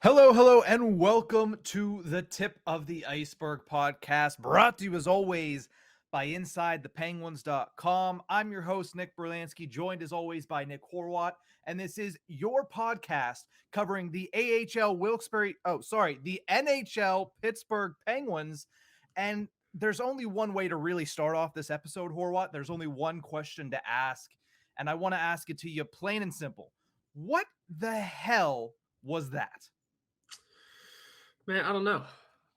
Hello, hello, and welcome to the Tip of the Ice-Burgh podcast, brought to you as always by InsideThePenguins.com. I'm your host, Nick Brlansky, joined as always by Nick Horwat, and this is your podcast covering the the NHL Pittsburgh Penguins. And there's only one way to really start off this episode, Horwat. There's only one question to ask, and I want to ask it to you plain and simple. What the hell was that? Man, I don't know.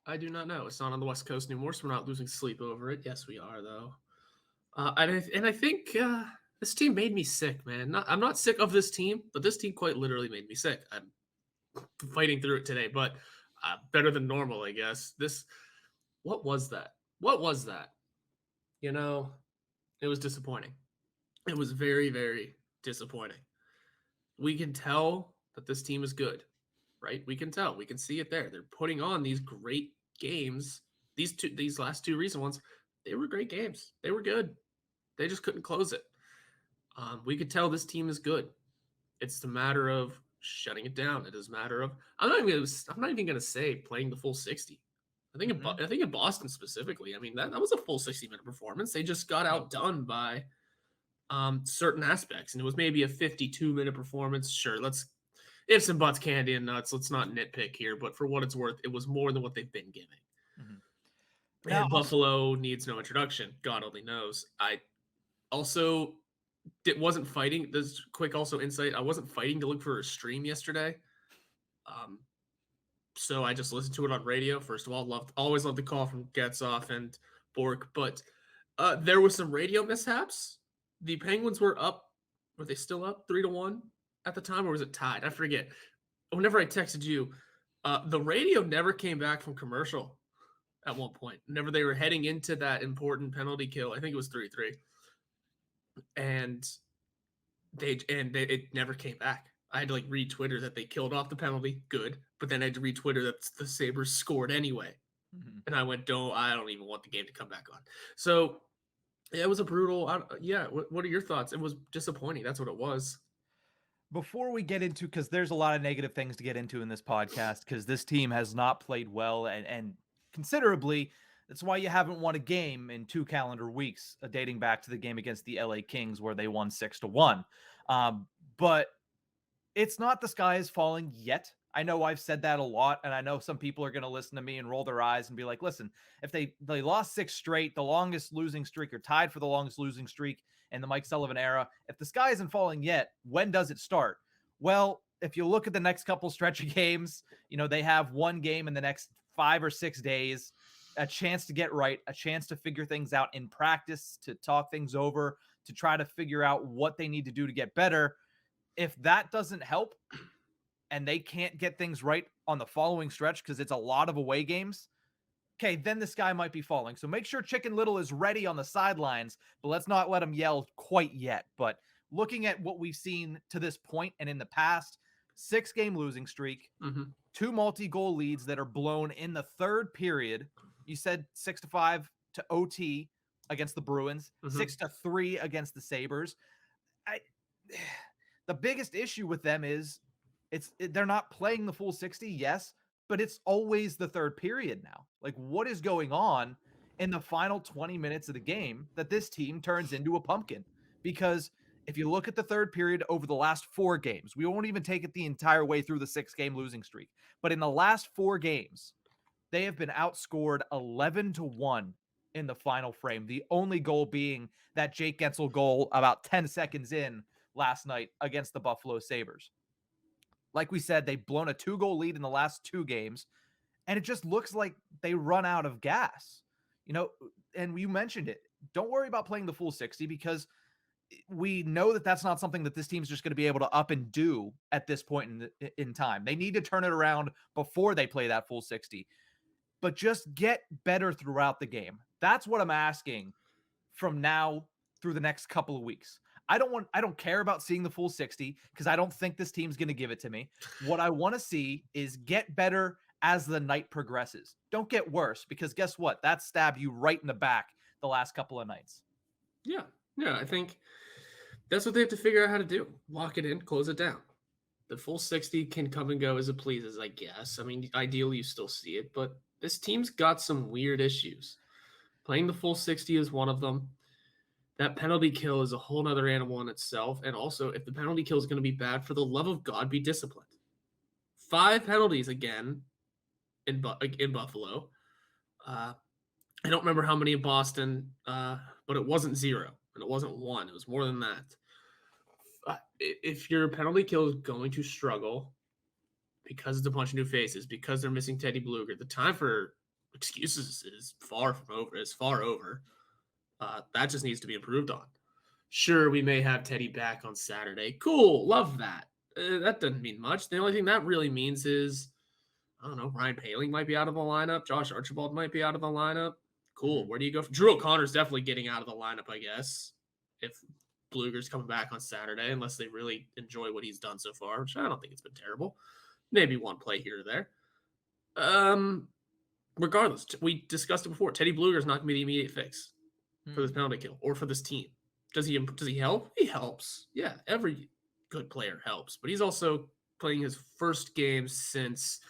I do not know. It's not on the West Coast anymore, so we're not losing sleep over it. Yes, we are, though. I think this team made me sick, man. I'm not sick of this team, but this team quite literally made me sick. I'm fighting through it today, but better than normal, I guess. What was that? What was that? You know, it was disappointing. It was very, very disappointing. We can tell that this team is good. Right? We can tell. We can see it there. They're putting on these great games. These last two recent ones, they were great games. They were good. They just couldn't close it. We could tell this team is good. It's a matter of shutting it down. It is a matter of I'm not even gonna say playing the full 60. I think in Boston specifically. I mean that was a full 60-minute performance. They just got outdone by certain aspects, and it was maybe a 52-minute performance. Sure, let's ifs and buts, candy and nuts. Let's not nitpick here, but for what it's worth, it was more than what they've been giving. Mm-hmm. And Buffalo needs no introduction. God only knows. I also wasn't fighting. This quick also insight. I wasn't fighting to look for a stream yesterday. So I just listened to it on radio. First of all, always loved the call from Getzoff and Bork, but there was some radio mishaps. The Penguins were up. Were they still up 3-1? At the time, or was it tied? I forget. Whenever I texted you, the radio never came back from commercial at one point. Whenever they were heading into that important penalty kill, I think it was 3-3. And it never came back. I had to read Twitter that they killed off the penalty. Good. But then I had to read Twitter that the Sabres scored anyway. Mm-hmm. And I went, I don't even want the game to come back on. So yeah, it was a brutal. What are your thoughts? It was disappointing. That's what it was. Before we get into, because there's a lot of negative things to get into in this podcast, because this team has not played well and considerably. That's why you haven't won a game in 2 calendar weeks, dating back to the game against the LA Kings where they won 6-1. But it's not the sky is falling yet. I know I've said that a lot, and I know some people are going to listen to me and roll their eyes and be like, listen, if they lost 6 straight, the longest losing streak, or tied for the longest losing streak in the Mike Sullivan era, if the sky isn't falling yet, when does it start? Well, if you look at the next couple stretch of games, they have one game in the next 5 or 6 days, a chance to get right, a chance to figure things out in practice, to talk things over, to try to figure out what they need to do to get better. If that doesn't help, and they can't get things right on the following stretch because it's a lot of away games, okay, then the sky might be falling. So make sure Chicken Little is ready on the sidelines, but let's not let him yell quite yet. But looking at what we've seen to this point and in the past, 6-game losing streak, 2 multi-goal leads that are blown in the third period. You said 6-5 to OT against the Bruins, 6-3 against the Sabres. The biggest issue with them is they're not playing the full 60, yes, but it's always the third period now. What is going on in the final 20 minutes of the game that this team turns into a pumpkin? Because if you look at the third period over the last 4 games, we won't even take it the entire way through the 6-game losing streak, but in the last 4 games, they have been outscored 11-1 in the final frame. The only goal being that Jake Gensel goal about 10 seconds in last night against the Buffalo Sabres. Like we said, they've blown a 2-goal lead in the last 2 games, and it just looks like they run out of gas. And you mentioned it. Don't worry about playing the full 60 because we know that that's not something that this team's just going to be able to up and do at this point in time. They need to turn it around before they play that full 60. But just get better throughout the game. That's what I'm asking from now through the next couple of weeks. I don't care about seeing the full 60 because I don't think this team's going to give it to me. What I want to see is get better as the night progresses. Don't get worse because guess what? That stabbed you right in the back the last couple of nights. Yeah, I think that's what they have to figure out how to do. Lock it in, close it down. The full 60 can come and go as it pleases, I guess. I mean, ideally, you still see it, but this team's got some weird issues. Playing the full 60 is one of them. That penalty kill is a whole other animal in itself. And also, if the penalty kill is going to be bad, for the love of God, be disciplined. 5 penalties again in Buffalo. I don't remember how many in Boston, but it wasn't 0, and it wasn't 1. It was more than that. If your penalty kill is going to struggle because it's a bunch of new faces, because they're missing Teddy Bluger, the time for excuses is far from over. It's far over. That just needs to be improved on. Sure, we may have Teddy back on Saturday. Cool, love that. That doesn't mean much. The only thing that really means is, I don't know, Ryan Poehling might be out of the lineup. Josh Archibald might be out of the lineup. Cool. Where do you go? Drew O'Connor's definitely getting out of the lineup, I guess, if Bluger's coming back on Saturday, unless they really enjoy what he's done so far, which I don't think it's been terrible. Maybe one play here or there. Regardless, we discussed it before. Teddy Bluger's not going to be the immediate fix for this penalty kill or for this team. Does he help? He helps. Yeah, every good player helps, but he's also playing his first game since,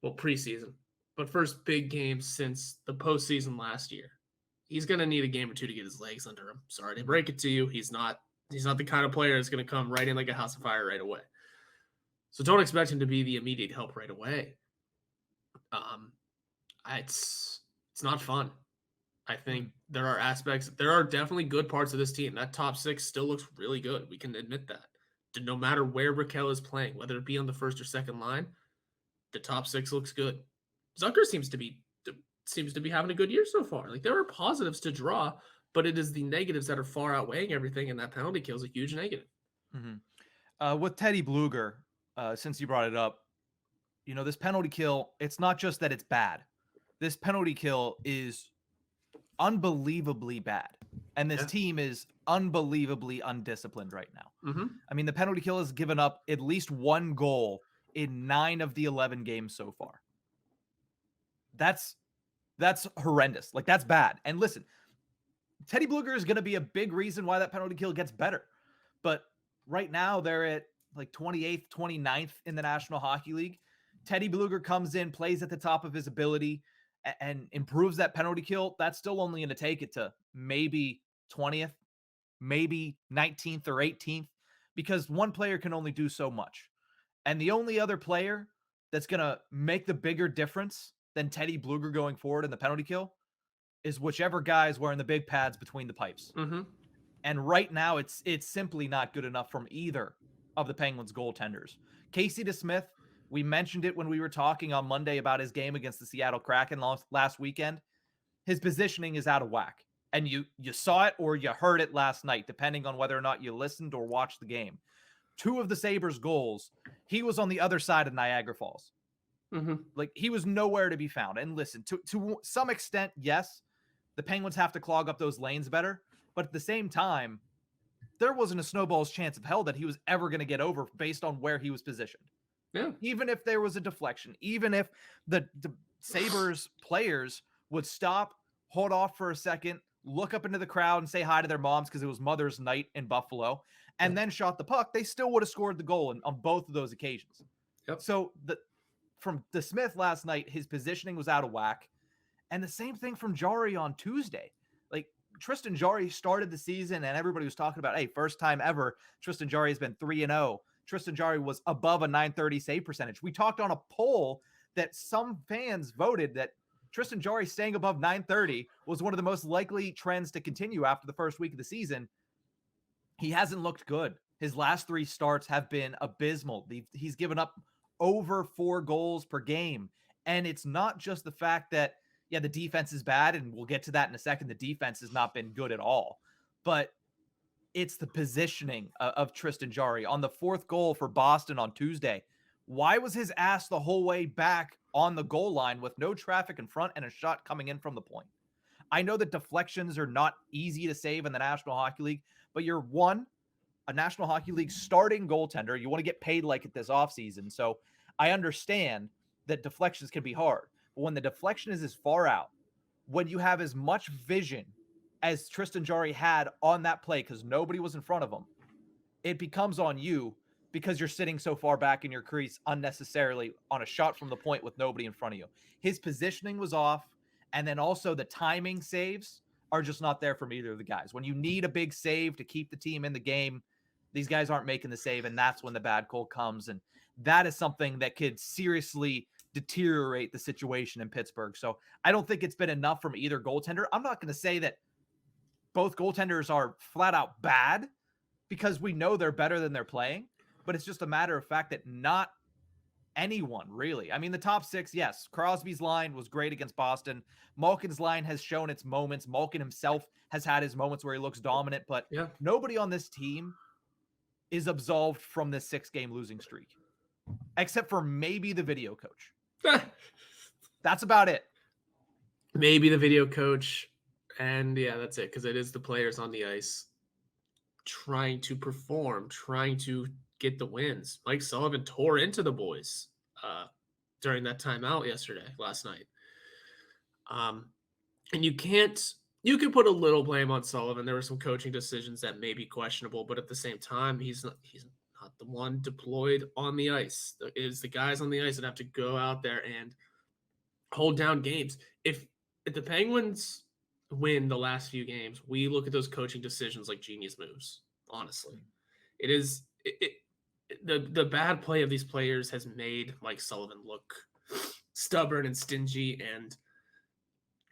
preseason, but first big game since the postseason last year. He's going to need a game or two to get his legs under him. Sorry to break it to you. He's not the kind of player that's going to come right in like a house of fire right away. So don't expect him to be the immediate help right away. It's not fun. I think there are definitely good parts of this team. That top 6 still looks really good. We can admit that. No matter where Raquel is playing, whether it be on the first or second line, the top 6 looks good. Zucker seems to be having a good year so far. Like, there are positives to draw, but it is the negatives that are far outweighing everything, and that penalty kill is a huge negative. Mm-hmm. With Teddy Bluger, since you brought it up, this penalty kill, it's not just that it's bad. This penalty kill is unbelievably bad. And this team is unbelievably undisciplined right now. Mm-hmm. I mean, the penalty kill has given up at least 1 goal in 9 of the 11 games so far. That's horrendous. Like, that's bad. And listen, Teddy Bluger is going to be a big reason why that penalty kill gets better. But right now they're at like 28th, 29th in the National Hockey League. Teddy Bluger comes in, plays at the top of his ability, and improves that penalty kill. That's still only going to take it to maybe 20th, maybe 19th or 18th, because one player can only do so much. And the only other player that's going to make the bigger difference than Teddy Bluger going forward in the penalty kill is whichever guy is wearing the big pads between the pipes. Mm-hmm. And right now, it's simply not good enough from either of the Penguins goaltenders. Casey DeSmith, we mentioned it when we were talking on Monday about his game against the Seattle Kraken last weekend. His positioning is out of whack. And you saw it or you heard it last night, depending on whether or not you listened or watched the game. 2 of the Sabres' goals, he was on the other side of Niagara Falls. Mm-hmm. Like, he was nowhere to be found. And listen, to some extent, yes, the Penguins have to clog up those lanes better. But at the same time, there wasn't a snowball's chance of hell that he was ever going to get over based on where he was positioned. Yeah. Even if there was a deflection, even if the Sabres players would stop, hold off for a second, look up into the crowd and say hi to their moms because it was Mother's Night in Buffalo, and then shot the puck, they still would have scored the goal on both of those occasions. Yep. So from DeSmith last night, his positioning was out of whack. And the same thing from Jarry on Tuesday. Like, Tristan Jarry started the season and everybody was talking about, hey, first time ever, Tristan Jarry has been 3-0. Tristan Jarry was above a .930 save percentage. We talked on a poll that some fans voted that Tristan Jarry staying above .930 was one of the most likely trends to continue after the first week of the season. He hasn't looked good. His last 3 starts have been abysmal. He's given up over 4 goals per game. And it's not just the fact that, yeah, the defense is bad, and we'll get to that in a second. The defense has not been good at all. But it's the positioning of Tristan Jarry. On the 4th goal for Boston on Tuesday, why was his ass the whole way back on the goal line with no traffic in front and a shot coming in from the point? I know that deflections are not easy to save in the National Hockey League, but you're a National Hockey League starting goaltender. You want to get paid like it this offseason. So I understand that deflections can be hard. But when the deflection is as far out, when you have as much vision as Tristan Jarry had on that play because nobody was in front of him, it becomes on you because you're sitting so far back in your crease unnecessarily on a shot from the point with nobody in front of you. His positioning was off, and then also the timing saves are just not there from either of the guys. When you need a big save to keep the team in the game, these guys aren't making the save, and that's when the bad goal comes. And that is something that could seriously deteriorate the situation in Pittsburgh. So I don't think it's been enough from either goaltender. I'm not going to say that both goaltenders are flat out bad because we know they're better than they're playing, but it's just a matter of fact that not anyone really. I mean, the top six, yes, Crosby's line was great against Boston. Malkin's line has shown its moments. Malkin himself has had his moments where he looks dominant, but nobody on this team is absolved from this 6-game losing streak, except for maybe the video coach. That's about it. Maybe the video coach, and yeah, that's it, because it is the players on the ice trying to perform, trying to get the wins. Mike Sullivan tore into the boys during that timeout last night. And you can put a little blame on Sullivan. There were some coaching decisions that may be questionable, but at the same time, he's not the one deployed on the ice. It is the guys on the ice that have to go out there and hold down games. If the Penguins win the last few games, we look at those coaching decisions like genius moves. Honestly, it is the bad play of these players has made Mike Sullivan look stubborn and stingy and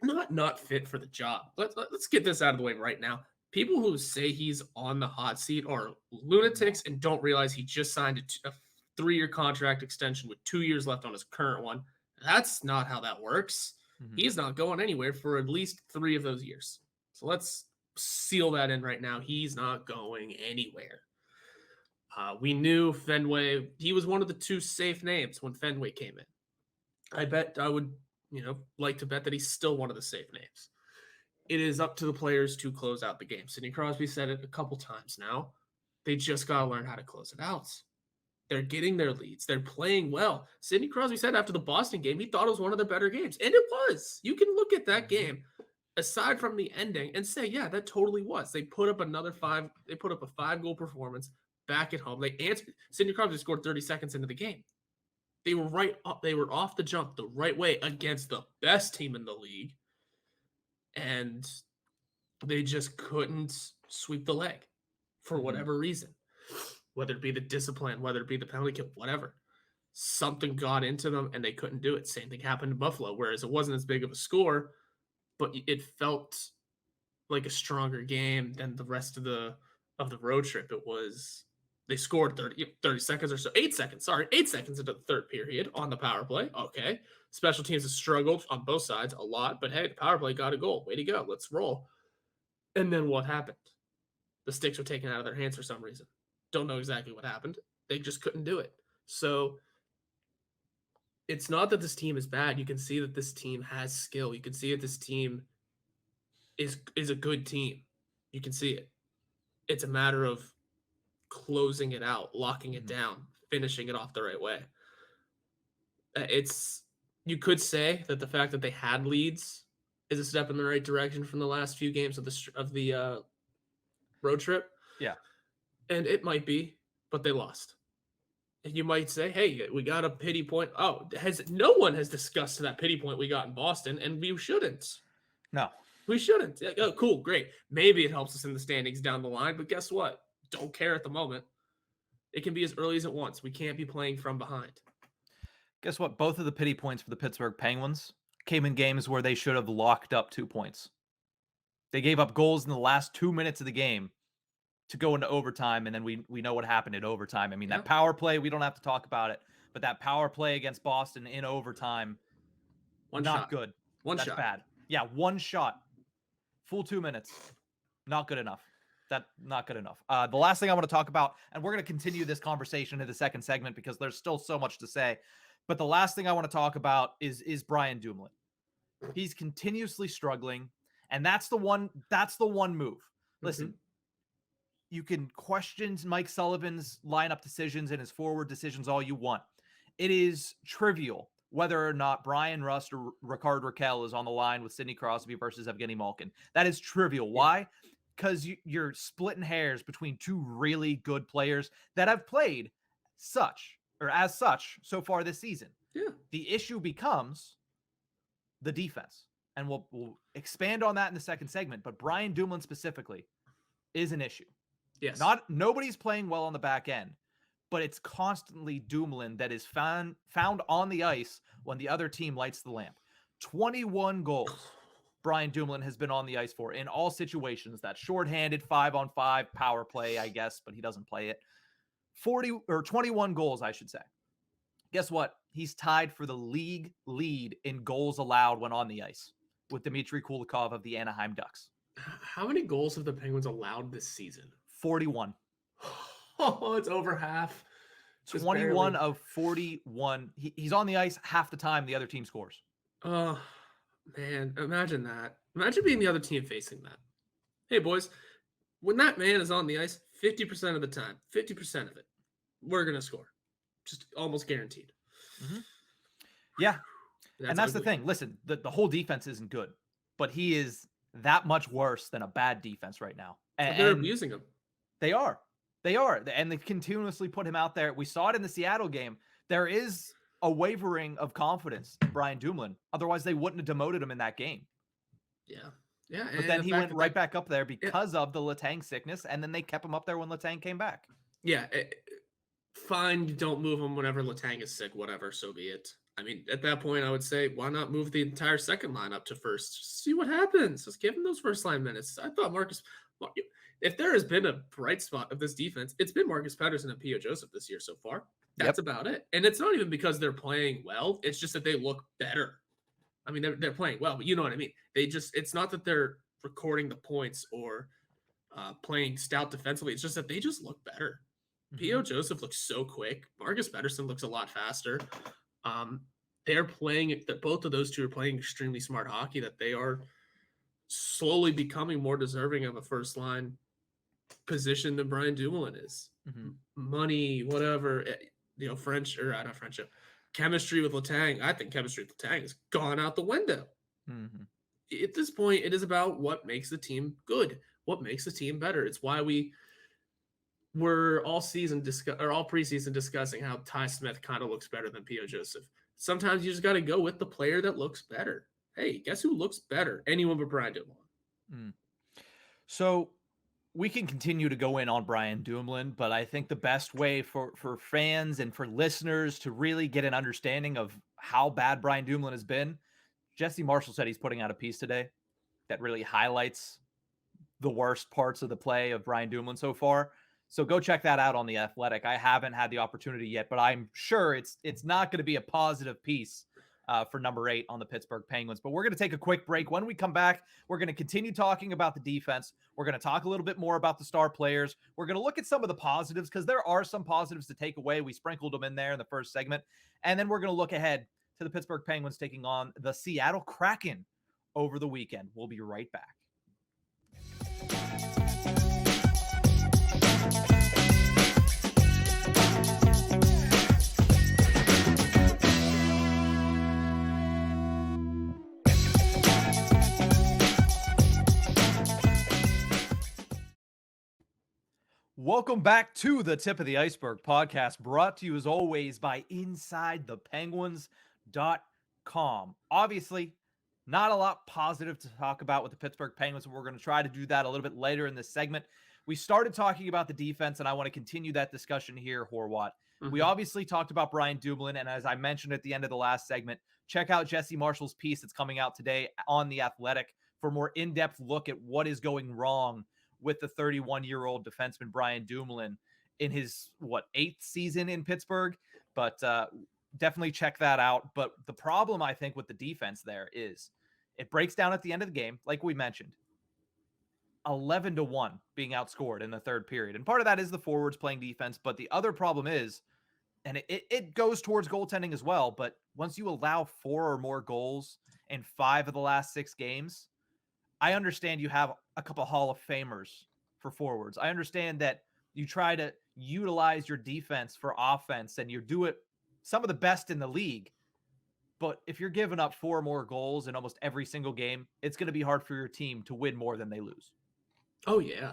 not fit for the job. Let's get this out of the way right now. People who say he's on the hot seat are lunatics and don't realize he just signed a 3-year contract extension with 2 years left on his current one. That's not how that works. Mm-hmm. He's not going anywhere for at least 3 of those years. So let's seal that in right now. He's not going anywhere. We knew Fenway. He was one of the 2 safe names when Fenway came in. I would, like to bet that he's still one of the safe names. It is up to the players to close out the game. Sidney Crosby said it a couple times now. They just got to learn how to close it out. They're getting their leads. They're playing well. Sidney Crosby said after the Boston game, he thought it was one of the better games. And it was. You can look at that game, aside from the ending, and say, yeah, that totally was. They put up They put up a 5-goal performance back at home. They answered. Sidney Crosby scored 30 seconds into the game. They were right up. They were off the jump the right way against the best team in the league. And they just couldn't sweep the leg for whatever reason. Whether it be the discipline, whether it be the penalty kill, whatever. Something got into them and they couldn't do it. Same thing happened in Buffalo, whereas it wasn't as big of a score, but it felt like a stronger game than the rest of the road trip. It was, they scored 30 seconds or so, 8 seconds into the third period on the power play. Okay. Special teams have struggled on both sides a lot, but hey, the power play got a goal. Way to go. Let's roll. And then what happened? The sticks were taken out of their hands for some reason. Don't know exactly what happened. They just couldn't do it. So it's not that this team is bad. You can see that this team has skill. You can see that this team is a good team. You can see it. It's a matter of closing it out, locking it down, finishing it off the right way. You could say that the fact that they had leads is a step in the right direction from the last few games of the road trip. Yeah. And it might be, but they lost. And you might say, hey, we got a pity point. Oh, no one has discussed that pity point we got in Boston, and we shouldn't. No. We shouldn't. Oh, cool, great. Maybe it helps us in the standings down the line, but guess what? Don't care at the moment. It can be as early as it wants. We can't be playing from behind. Guess what? Both of the pity points for the Pittsburgh Penguins came in games where they should have locked up 2 points. They gave up goals in the last 2 minutes of the game to go into overtime, and then we know what happened in overtime. I mean, that power play, we don't have to talk about it, but that power play against Boston in overtime, not good. That's bad. Yeah, 1 shot. Full 2 minutes. Not good enough. Not good enough. The last thing I want to talk about, and we're going to continue this conversation in the second segment because there's still so much to say, but the last thing I want to talk about is Brian Dumoulin. He's continuously struggling, and that's the one move. Listen, you can question Mike Sullivan's lineup decisions and his forward decisions all you want. It is trivial whether or not Brian Rust or Ricard Raquel is on the line with Sidney Crosby versus Evgeny Malkin. That is trivial. Why? Because you're splitting hairs between 2 really good players that have played as such so far this season. Yeah. The issue becomes the defense. And we'll expand on that in the second segment. But Brian Dumoulin specifically is an issue. Yes. Nobody's playing well on the back end, but it's constantly Dumoulin that is found on the ice when the other team lights the lamp. 21 goals Brian Dumoulin has been on the ice for in all situations. That shorthanded 5-on-5 power play, I guess, but he doesn't play it. 21 goals, I should say. Guess what? He's tied for the league lead in goals allowed when on the ice with Dmitry Kulikov of the Anaheim Ducks. How many goals have the Penguins allowed this season? 41. Oh, it's over half. 21 of 41. He's on the ice half the time the other team scores. Oh, man. Imagine that. Imagine being the other team facing that. Hey, boys, when that man is on the ice 50% of the time, 50% of it, we're going to score. Just almost guaranteed. Mm-hmm. Yeah. That's the thing. Listen, the whole defense isn't good, but he is that much worse than a bad defense right now. And they're abusing him. They are. And they continuously put him out there. We saw it in the Seattle game. There is a wavering of confidence in Brian Dumoulin. Otherwise, they wouldn't have demoted him in that game. Yeah. Yeah. But then he went right back up there because of the Letang sickness, and then they kept him up there when Letang came back. Yeah. Fine, you don't move him whenever Letang is sick, whatever, so be it. I mean, at that point, I would say, why not move the entire second line up to first? Just see what happens. Just give him those first line minutes. I thought if there has been a bright spot of this defense, it's been Marcus Pettersson and P.O. Joseph this year so far. That's about it. And it's not even because they're playing well. It's just that they look better. I mean, they're playing well, but you know what I mean? It's not that they're recording the points or playing stout defensively. It's just that they just look better. P.O. Joseph looks so quick. Marcus Pettersson looks a lot faster. They're playing that both of those two are playing extremely smart hockey, that they are slowly becoming more deserving of a first line position than Brian Dumoulin is. Mm-hmm. Money, whatever, chemistry with Letang. I think chemistry with Letang has gone out the window. Mm-hmm. At this point, it is about what makes the team good, what makes the team better. It's why we're all preseason discussing how Ty Smith kind of looks better than P.O. Joseph. Sometimes you just got to go with the player that looks better. Hey, guess who looks better? Anyone but Brian Dumoulin. So we can continue to go in on Brian Dumoulin, but I think the best way for fans and for listeners to really get an understanding of how bad Brian Dumoulin has been, Jesse Marshall said he's putting out a piece today that really highlights the worst parts of the play of Brian Dumoulin so far. So go check that out on The Athletic. I haven't had the opportunity yet, but I'm sure it's not going to be a positive piece for number 8 on the Pittsburgh Penguins. But we're going to take a quick break. When we come back, we're going to continue talking about the defense. We're going to talk a little bit more about the star players. We're going to look at some of the positives because there are some positives to take away. We sprinkled them in there in the first segment. And then we're going to look ahead to the Pittsburgh Penguins taking on the Seattle Kraken over the weekend. We'll be right back. Welcome back to the Tip of the Ice-Burgh podcast, brought to you as always by InsideThePenguins.com. Obviously, not a lot positive to talk about with the Pittsburgh Penguins, and we're going to try to do that a little bit later in this segment. We started talking about the defense, and I want to continue that discussion here, Horwat. Mm-hmm. We obviously talked about Brian Dumoulin, and as I mentioned at the end of the last segment, check out Jesse Marshall's piece that's coming out today on The Athletic for a more in-depth look at what is going wrong with the 31-year-old defenseman Brian Dumoulin in his, 8th season in Pittsburgh. But definitely check that out. But the problem, I think, with the defense there is it breaks down at the end of the game, like we mentioned. 11-1 being outscored in the third period. And part of that is the forwards playing defense. But the other problem is, and it goes towards goaltending as well, but once you allow 4 or more goals in 5 of the last 6 games, I understand you have a couple Hall of Famers for forwards. I understand that you try to utilize your defense for offense and you do it some of the best in the league. But if you're giving up 4 more goals in almost every single game, it's going to be hard for your team to win more than they lose. Oh, yeah.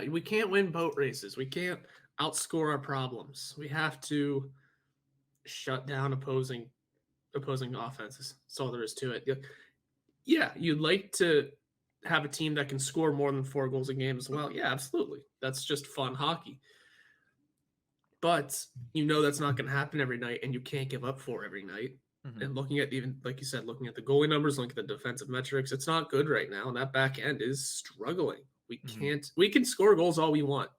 We can't win boat races. We can't. outscore our problems. We have to shut down opposing offenses. That's all there is to it. Yeah, you'd like to have a team that can score more than 4 goals a game as well. Yeah, absolutely. That's just fun hockey. But you know that's not going to happen every night, and you can't give up 4 every night. Mhm. And looking at, even like you said, looking at the goalie numbers, looking at the defensive metrics, it's not good right now. And that back end is struggling. We can score goals all we want,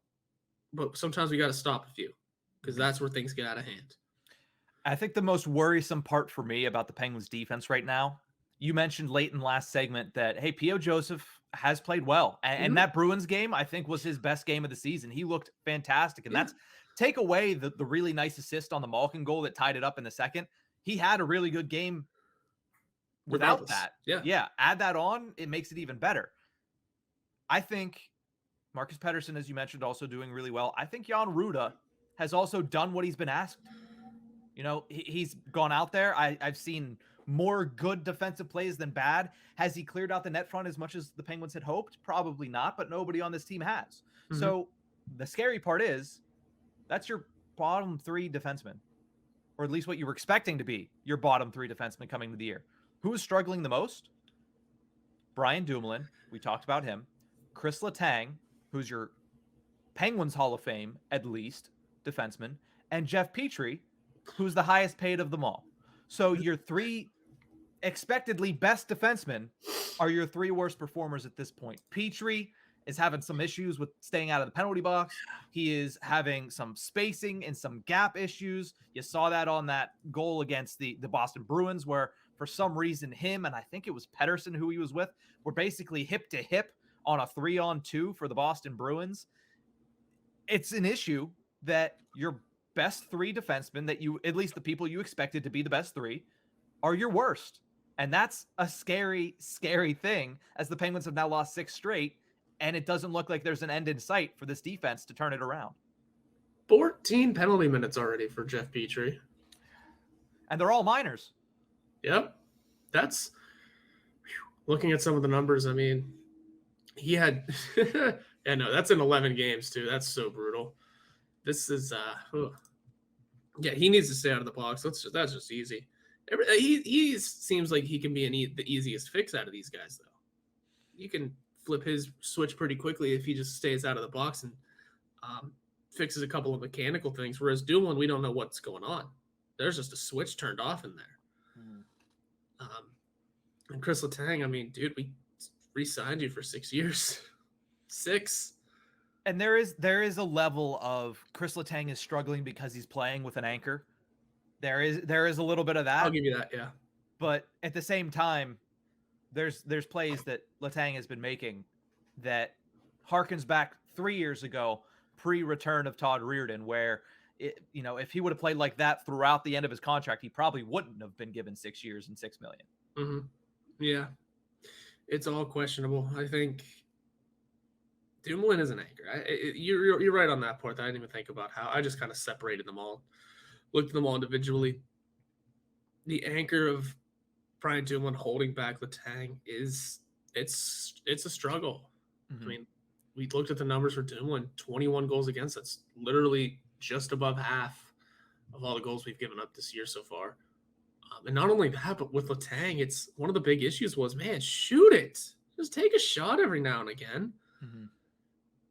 but sometimes we got to stop a few because that's where things get out of hand. I think the most worrisome part for me about the Penguins defense right now, you mentioned late in the last segment that, hey, P.O. Joseph has played well. And that Bruins game, I think, was his best game of the season. He looked fantastic. And that's take away the really nice assist on the Malkin goal that tied it up in the second. He had a really good game without that. Yeah. Add that on, it makes it even better. I think Marcus Pettersson, as you mentioned, also doing really well. I think Jan Ruda has also done what he's been asked. You know, he's gone out there. I've seen more good defensive plays than bad. Has he cleared out the net front as much as the Penguins had hoped? Probably not, but nobody on this team has. So the scary part is that's your bottom 3 defensemen, or at least what you were expecting to be your bottom 3 defensemen coming into the year. Who is struggling the most? Brian Dumoulin. We talked about him. Chris Letang, who's your Penguins Hall of Fame, at least, defenseman. And Jeff Petrie, who's the highest paid of them all. So your 3 expectedly best defensemen are your 3 worst performers at this point. Petrie is having some issues with staying out of the penalty box. He is having some spacing and some gap issues. You saw that on that goal against the Boston Bruins, where for some reason him and I think it was Pettersson who he was with were basically hip to hip on a 3-on-2 for the Boston Bruins. It's an issue that your best 3 defensemen, that you, at least the people you expected to be the best 3, are your worst. And that's a scary, scary thing, as the Penguins have now lost 6 straight, and it doesn't look like there's an end in sight for this defense to turn it around. 14 penalty minutes already for Jeff Petrie. And they're all minors. Yep. That's looking at some of the numbers. I mean, he had, yeah, no, that's in 11 games too. That's so brutal. This is, yeah, he needs to stay out of the box. That's just easy. He seems like he can be the easiest fix out of these guys, though. You can flip his switch pretty quickly if he just stays out of the box and fixes a couple of mechanical things. Whereas Dumoulin, we don't know what's going on. There's just a switch turned off in there. And Chris Letang, I mean, dude, we re-signed you for 6 years. 6. And there is a level of Chris Letang is struggling because he's playing with an anchor. There is a little bit of that. I'll give you that, yeah. But at the same time, there's plays that Letang has been making that harkens back 3 years ago, pre-return of Todd Reirden, where if he would have played like that throughout the end of his contract, he probably wouldn't have been given 6 years and $6 million. Mm-hmm. Yeah, it's all questionable. I think Dumoulin is an anchor. You're right on that part. I didn't even think about how I just kind of separated them all, looked at them all individually. The anchor of Brian Dumoulin holding back Letang it's a struggle. I mean, we looked at the numbers for Dumoulin, 21 goals against. That's literally just above half of all the goals we've given up this year so far. And not only that, but with Letang, it's one of the big issues was, man, shoot it. Just take a shot every now and again.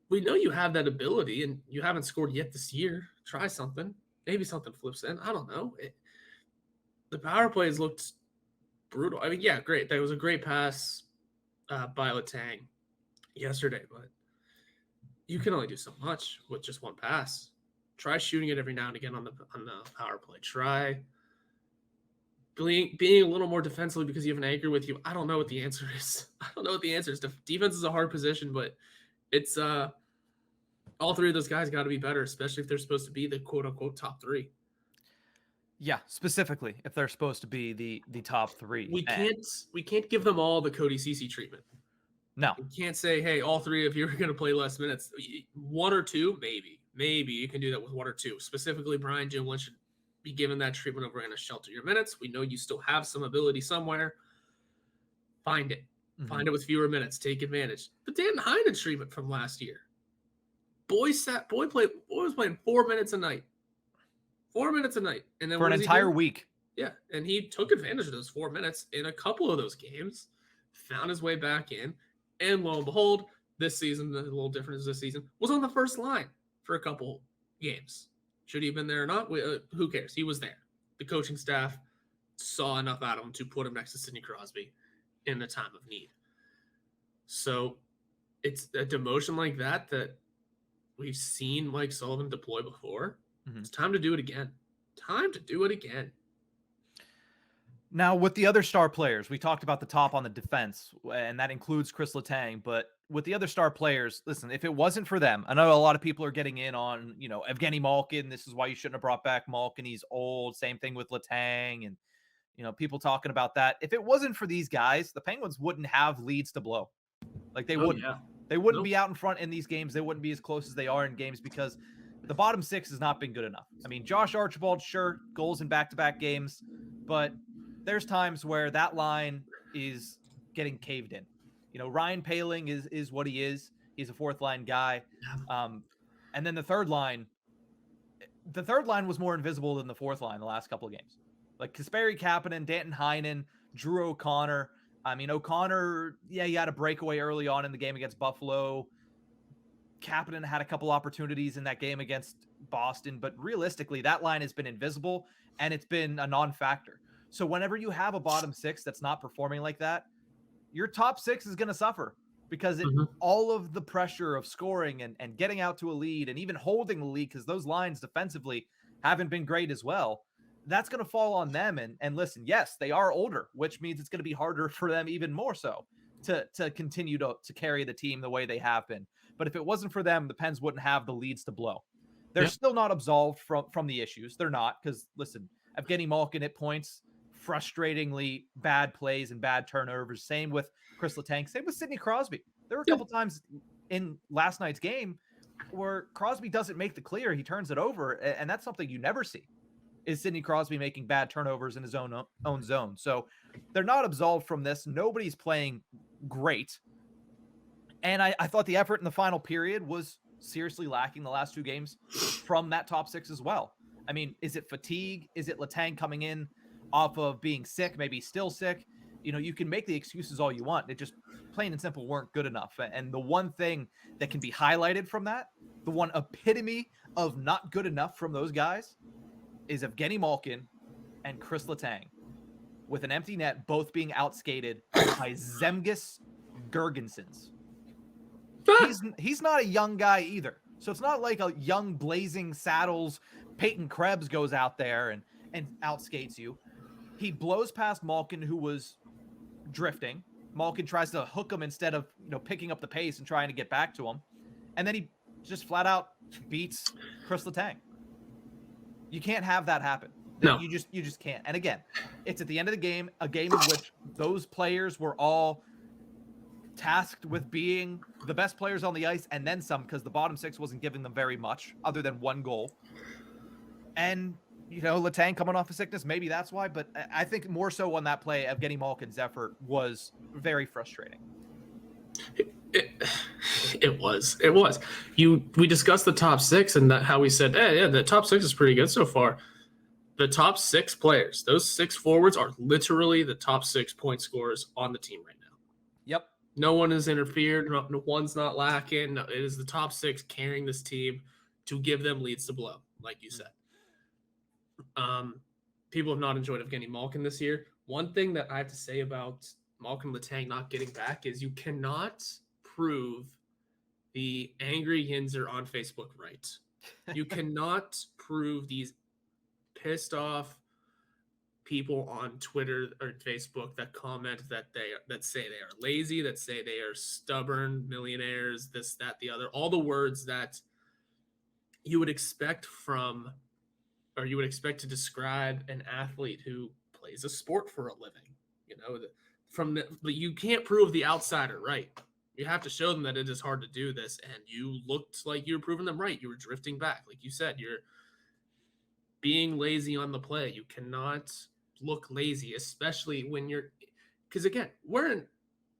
We know you have that ability, and you haven't scored yet this year. Try something. Maybe something flips in. I don't know. The power plays looked brutal. I mean, yeah, great. That was a great pass by Letang yesterday, but you can only do so much with just one pass. Try shooting it every now and again on the power play. Try being a little more defensively because you have an anchor with you. I don't know what the answer is. Defense is a hard position, but it's all 3 of those guys got to be better, especially if they're supposed to be the quote-unquote top 3. Yeah, specifically if they're supposed to be the top 3. We can't give them all the Cody Ceci treatment. No. You can't say, hey, all 3 of you are going to play less minutes. 1 or 2, maybe you can do that with 1 or 2. Specifically, Brian Dumoulin should be given that treatment over and to shelter your minutes. We know you still have some ability somewhere. Find it. Find it with fewer minutes. Take advantage. The Dan Heinen treatment from last year. Boy was playing 4 minutes a night. 4 minutes a night. And then for an entire week. Yeah. And he took advantage of those 4 minutes in a couple of those games, found his way back in, and lo and behold, this season, a little different as this season, was on the first line for a couple games. Should he have been there or not? Who cares? He was there. The coaching staff saw enough out of him to put him next to Sidney Crosby in the time of need. So it's a demotion like that we've seen Mike Sullivan deploy before. Mm-hmm. It's time to do it again. Time to do it again. Now, with the other star players, we talked about the top on the defense, and that includes Chris Letang. But with the other star players, listen, if it wasn't for them, I know a lot of people are getting in on, Evgeny Malkin. This is why you shouldn't have brought back Malkin. He's old. Same thing with Letang, and people talking about that. If it wasn't for these guys, the Penguins wouldn't have leads to blow. Like they wouldn't. Yeah. They wouldn't be out in front in these games. They wouldn't be as close as they are in games because the bottom six has not been good enough. I mean, Josh Archibald, sure, goals in back-to-back games, but there's times where that line is getting caved in. Ryan Poehling is what he is. He's a fourth line guy. And then the third line was more invisible than the fourth line the last couple of games. Like Kasperi Kapanen, Danton Heinen, Drew O'Connor. I mean, O'Connor, yeah, he had a breakaway early on in the game against Buffalo. Kapanen had a couple opportunities in that game against Boston, but realistically, that line has been invisible and it's been a non-factor. So whenever you have a bottom six that's not performing like that, your top six is going to suffer because all of the pressure of scoring and getting out to a lead and even holding the lead, because those lines defensively haven't been great as well, that's going to fall on them. And listen, yes, they are older, which means it's going to be harder for them even more so to continue to carry the team the way they have been. But if it wasn't for them, the Pens wouldn't have the leads to blow. They're still not absolved from the issues. They're not, because listen, Evgeny Malkin at points, frustratingly bad plays and bad turnovers. Same with Chris Letang. Same with Sidney Crosby. There were a couple times in last night's game where Crosby doesn't make the clear. He turns it over, and that's something you never see, is Sidney Crosby making bad turnovers in his own zone. So they're not absolved from this. Nobody's playing great. And I thought the effort in the final period was seriously lacking the last two games from that top six as well. I mean, is it fatigue? Is it Letang coming in off of being sick, maybe still sick? You can make the excuses all you want. It just plain and simple weren't good enough. And the one thing that can be highlighted from that, the one epitome of not good enough from those guys, is Evgeny Malkin and Chris Letang with an empty net, both being outskated by Zemgus Girgensons. He's not a young guy either. So it's not like a young Blazing Saddles Peyton Krebs goes out there and outskates you. He blows past Malkin, who was drifting. Malkin tries to hook him instead of picking up the pace and trying to get back to him. And then he just flat out beats Chris Letang. You can't have that happen. No. You just can't. And again, it's at the end of the game, a game in which those players were all tasked with being the best players on the ice and then some, because the bottom six wasn't giving them very much other than one goal. And, Letang coming off of sickness, maybe that's why. But I think more so on that play, Evgeny Malkin's effort was very frustrating. It was. We discussed the top six and how we said, the top six is pretty good so far. The top six players, those six forwards, are literally the top 6 point scorers on the team right now. Yep. No one has interfered. No one's not lacking. No, it is the top six carrying this team to give them leads to blow, like you said. People have not enjoyed Evgeny Malkin this year. One thing that I have to say about Malkin Letang not getting back is you cannot prove the angry Yinzer on Facebook right. You cannot prove these pissed off people on Twitter or Facebook that comment that say they are lazy, that say they are stubborn millionaires, this, that, the other, all the words that you would expect from, or you would expect to describe an athlete who plays a sport for a living. You can't prove the outsider right. You have to show them that it is hard to do this, and you looked like you were proving them right. You were drifting back. Like you said, you're being lazy on the play. You cannot look lazy, especially when because again,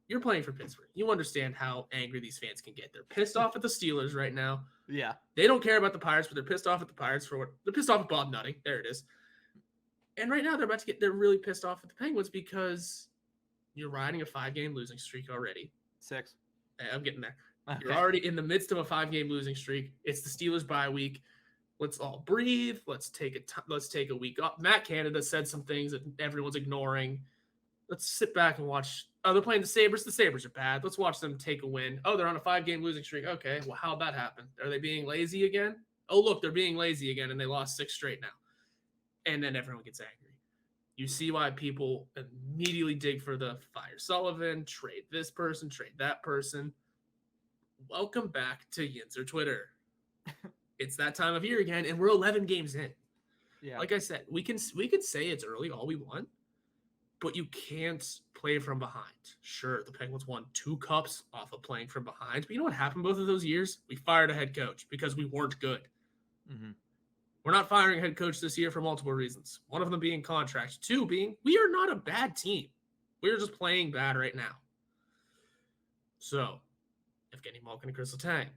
you're playing for Pittsburgh. You understand how angry these fans can get. They're pissed off at the Steelers right now. Yeah. They don't care about the Pirates, but they're pissed off at the Pirates they're pissed off at Bob Nutting. There it is. And right now they're really pissed off at the Penguins because you're riding a 5-game losing streak already. 6. I'm getting there. Okay. You're already in the midst of a 5-game losing streak. It's the Steelers bye week. Let's all breathe. Let's take a week off. Matt Canada said some things that everyone's ignoring. Let's sit back and watch. Oh, they're playing the Sabres. The Sabres are bad. Let's watch them take a win. Oh, they're on a 5-game losing streak. Okay, well, how'd that happen? Are they being lazy again? Oh, look, they're being lazy again, and they lost 6 straight now. And then everyone gets angry. You see why people immediately dig for the fire Sullivan, trade this person, trade that person. Welcome back to Yinzer Twitter. It's that time of year again, and we're 11 games in. Yeah. Like I said, we can say it's early all we want, but you can't play from behind. Sure, the Penguins won 2 cups off of playing from behind, but you know what happened both of those years? We fired a head coach because we weren't good. Mm-hmm. We're not firing a head coach this year for multiple reasons. One of them being contract. 2 being we are not a bad team. We're just playing bad right now. So, Evgeny Malkin and Crystal Tang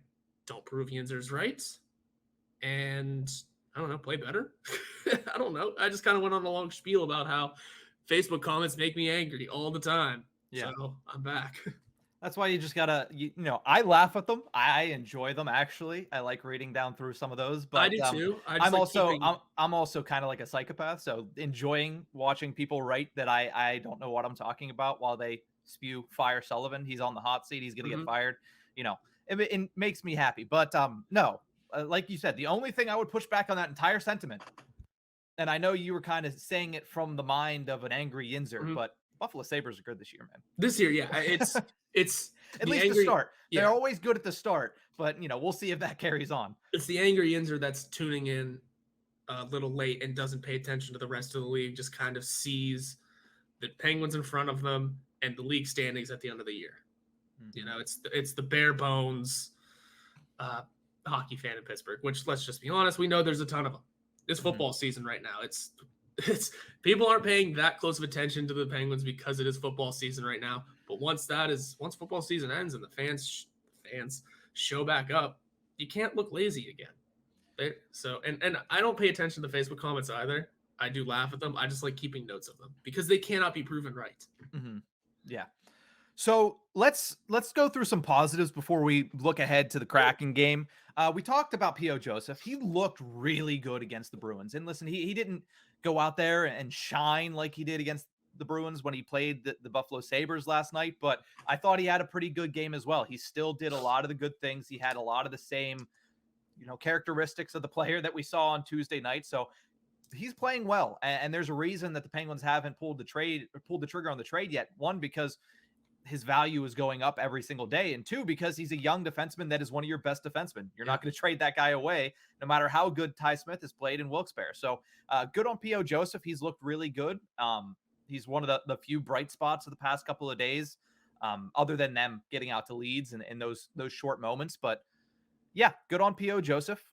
don't prove Yinzer's right. And, I don't know, play better? I don't know. I just kind of went on a long spiel about how Facebook comments make me angry all the time. Yeah. So, I'm back. That's why you just gotta, I laugh at them. I enjoy them, actually. I like reading down through some of those. But I do too. I'm also kind of like a psychopath. So enjoying watching people write that I don't know what I'm talking about while they spew fire Sullivan. He's on the hot seat. He's gonna get fired. It makes me happy. But no, like you said, the only thing I would push back on that entire sentiment, and I know you were kind of saying it from the mind of an angry Yinzer, but Buffalo Sabres are good this year, man. This year, yeah. It's at least the start. Yeah. They're always good at the start, but we'll see if that carries on. It's the angry Yinzer that's tuning in a little late and doesn't pay attention to the rest of the league, just kind of sees the Penguins in front of them and the league standings at the end of the year. Mm-hmm. It's the bare bones hockey fan in Pittsburgh, which, let's just be honest, we know there's a ton of them. It's football season right now. It's people aren't paying that close of attention to the Penguins because it is football season right now. But once football season ends and the fans show back up, you can't look lazy again. So and I don't pay attention to Facebook comments either. I do laugh at them. I just like keeping notes of them because they cannot be proven right. Mm-hmm. Yeah. So let's go through some positives before we look ahead to the Kraken game. We talked about P.O. Joseph. He looked really good against the Bruins. And listen, he didn't go out there and shine like he did against the Bruins when he played the Buffalo Sabres last night, but I thought he had a pretty good game as well. He still did a lot of the good things. He had a lot of the same, characteristics of the player that we saw on Tuesday night. So he's playing well. And there's a reason that the Penguins haven't pulled the trigger on the trade yet. One, because his value is going up every single day. And 2, because he's a young defenseman that is one of your best defensemen. You're not going to trade that guy away, no matter how good Ty Smith has played in Wilkes-Barre. So good on P.O. Joseph. He's looked really good. He's one of the few bright spots of the past couple of days, other than them getting out to leads in those short moments. But yeah, good on P.O. Joseph.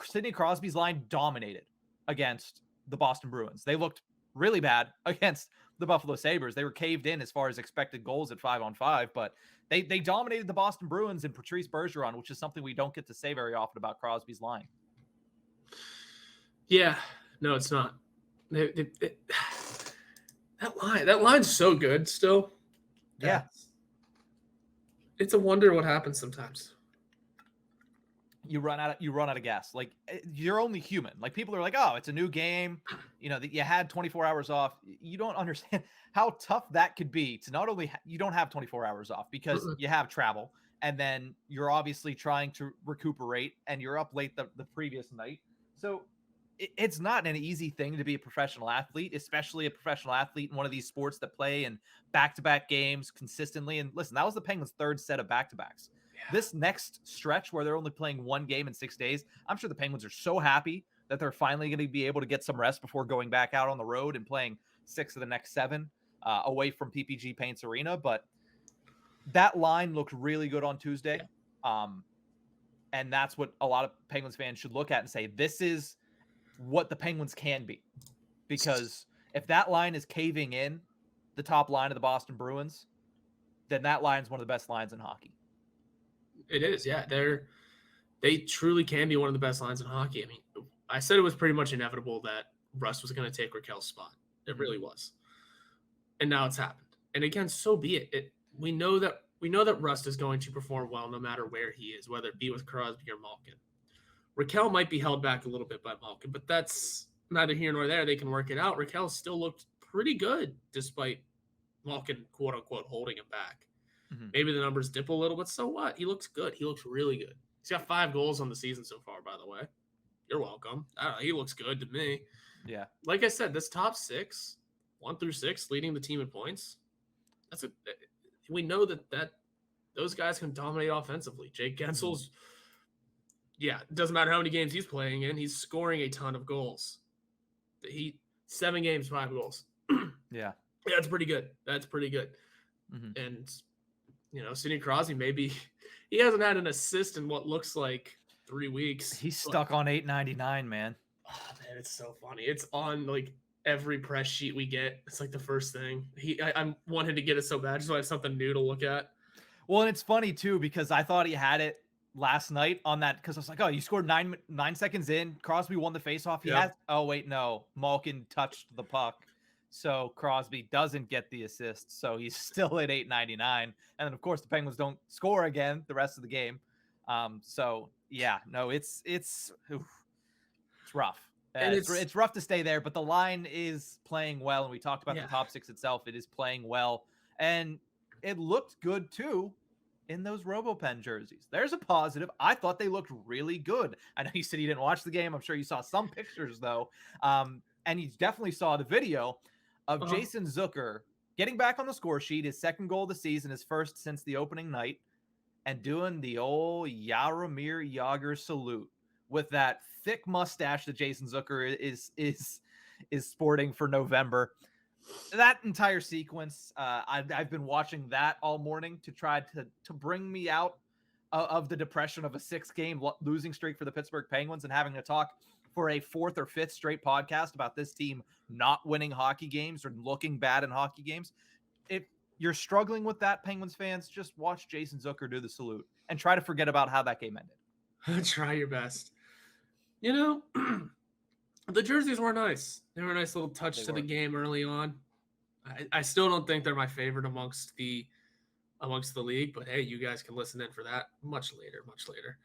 Sidney Crosby's line dominated against the Boston Bruins. They looked really bad against the Buffalo Sabres. They were caved in as far as expected goals at 5-on-5, but they dominated the Boston Bruins and Patrice Bergeron, which is something we don't get to say very often about Crosby's line. Yeah, no, it's not. That line's so good still. Yeah. It's a wonder what happens sometimes. You run out of gas. Like, you're only human. Like, people are like, oh, it's a new game. That you had 24 hours off. You don't understand how tough that could be to not only you don't have 24 hours off because you have travel, and then you're obviously trying to recuperate and you're up late the previous night. So it's not an easy thing to be a professional athlete, especially a professional athlete in one of these sports that play in back-to-back games consistently. And listen, that was the Penguins' 3rd set of back-to-backs. Yeah. This next stretch where they're only playing 1 game in 6 days, I'm sure the Penguins are so happy that they're finally going to be able to get some rest before going back out on the road and playing 6 of the next 7 away from PPG Paints Arena. But that line looked really good on Tuesday. Yeah. And that's what a lot of Penguins fans should look at and say, this is what the Penguins can be. Because if that line is caving in the top line of the Boston Bruins, then that line's one of the best lines in hockey. It is, yeah. they truly can be one of the best lines in hockey. I mean, I said it was pretty much inevitable that Rust was going to take Raquel's spot. It really was. And now it's happened. And again, so be it. We know that Rust is going to perform well no matter where he is, whether it be with Crosby or Malkin. Raquel might be held back a little bit by Malkin, but that's neither here nor there. They can work it out. Raquel still looked pretty good despite Malkin, quote unquote, holding him back. Maybe the numbers dip a little, but so what? He looks good. He looks really good. He's got 5 goals on the season so far, by the way. You're welcome. I don't know, he looks good to me. Yeah. Like I said, this top 6, 1 through 6, leading the team in points. We know that those guys can dominate offensively. Jake Gensel's, it doesn't matter how many games he's playing in, he's scoring a ton of goals. 7 games, 5 goals. Yeah, that's pretty good. And Sidney Crosby, maybe he hasn't had an assist in what looks like 3 weeks. He's stuck on 899, man. Oh man, it's so funny. It's on like every press sheet we get. It's like the first thing. I'm wanting to get it so bad just so I have something new to look at. Well, and it's funny too because I thought he had it last night on that because I was like, oh, you scored 9 seconds in. Crosby won the faceoff. He has. Oh wait, no, Malkin touched the puck, so Crosby doesn't get the assist. So he's still at 899, and then of course the Penguins don't score again the rest of the game. So yeah, no, it's rough. It's rough to stay there, but the line is playing well, and we talked about the top 6 itself. It is playing well, and it looked good too in those RoboPen jerseys. There's a positive. I thought they looked really good. I know you said you didn't watch the game. I'm sure you saw some pictures though, and you definitely saw the video of Jason Zucker getting back on the score sheet. His 2nd goal of the season, his 1st since the opening night, and doing the old Jaromir Jagr salute with that thick mustache that Jason Zucker is sporting for November. That entire sequence, I've been watching that all morning to try to bring me out of the depression of a 6-game losing streak for the Pittsburgh Penguins and having to talk for a 4th or 5th straight podcast about this team not winning hockey games or looking bad in hockey games. If you're struggling with that, Penguins fans, just watch Jason Zucker do the salute and try to forget about how that game ended. Try your best. The jerseys were nice. They were a nice little touch to the game early on. I still don't think they're my favorite amongst the league, but hey, you guys can listen in for that much later.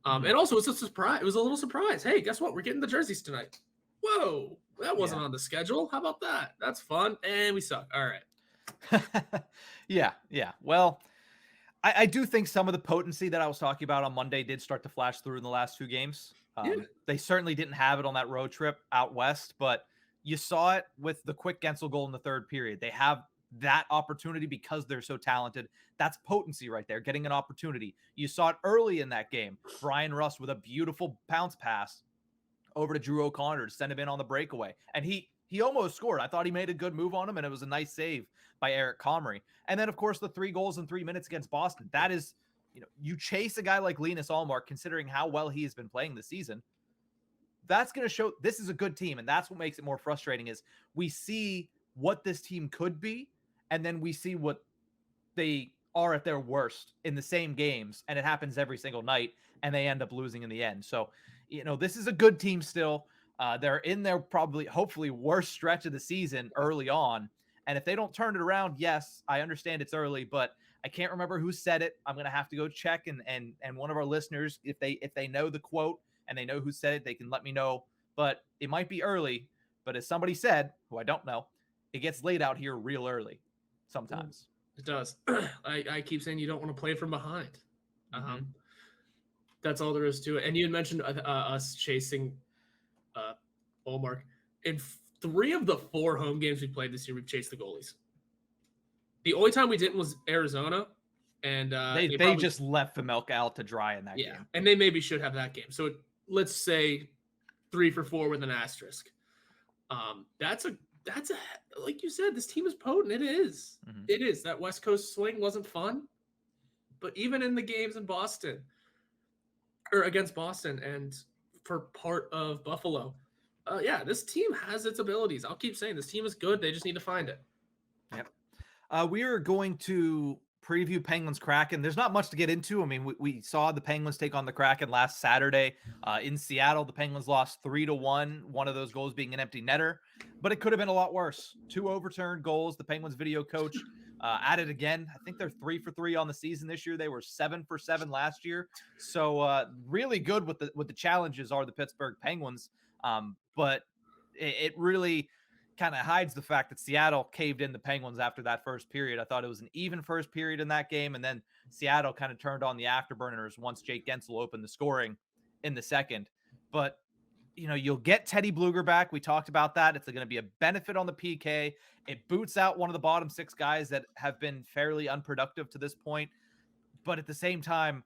And also, it's a surprise. It was a little surprise. Hey, guess what? We're getting the jerseys tonight. Whoa, that wasn't on the schedule. How about that? That's fun. And we suck. All right. Yeah. Well, I do think some of the potency that I was talking about on Monday did start to flash through in the last 2 games. They certainly didn't have it on that road trip out west, but you saw it with the quick Gensel goal in the 3rd period. They have that opportunity because they're so talented. That's potency right there, getting an opportunity. You saw it early in that game. Brian Rust with a beautiful bounce pass over to Drew O'Connor to send him in on the breakaway. And he almost scored. I thought he made a good move on him, and it was a nice save by Eric Comrie. And then, of course, the 3 goals in 3 minutes against Boston. That is, you chase a guy like Linus Ullmark, considering how well he has been playing this season. That's going to show this is a good team, and that's what makes it more frustrating is we see what this team could be, and then we see what they are at their worst in the same games, and it happens every single night, and they end up losing in the end. So, this is a good team still. They're in their hopefully worst stretch of the season early on, and if they don't turn it around, yes, I understand it's early, but I can't remember who said it. I'm going to have to go check, and one of our listeners, if they know the quote and they know who said it, they can let me know. But it might be early. But as somebody said, who I don't know, it gets laid out here real early sometimes. It does. I keep saying you don't want to play from behind. That's all there is to it. And you had mentioned us chasing Ullmark. In 3 of the 4 home games we played this year, we've chased the goalies. The only time we didn't was Arizona. And they just left Vejmelka out to dry in that game. And they maybe should have that game. So let's say 3 for 4 with an asterisk. That's a like you said, this team is potent. It is. It is. That West Coast swing wasn't fun. But even in the games in Boston or against Boston and for part of Buffalo, this team has its abilities. I'll keep saying this team is good. They just need to find it. Yep. We are going to preview Penguins Kraken. There's not much to get into. I mean, we saw the Penguins take on the Kraken last Saturday in Seattle. The Penguins lost 3-1, one of those goals being an empty netter, but it could have been a lot worse. 2 overturned goals. The Penguins video coach at it again. I think they're 3 for 3 on the season this year. They were 7 for 7 last year. So really good with the challenges are the Pittsburgh Penguins. But it really kind of hides the fact that Seattle caved in the Penguins after that first period. I thought it was an even first period in that game, and then Seattle kind of turned on the afterburners once Jake Gensel opened the scoring in the second. But you'll get Teddy Bluger back. We talked about that. It's going to be a benefit on the PK. It boots out one of the bottom 6 guys that have been fairly unproductive to this point. But at the same time,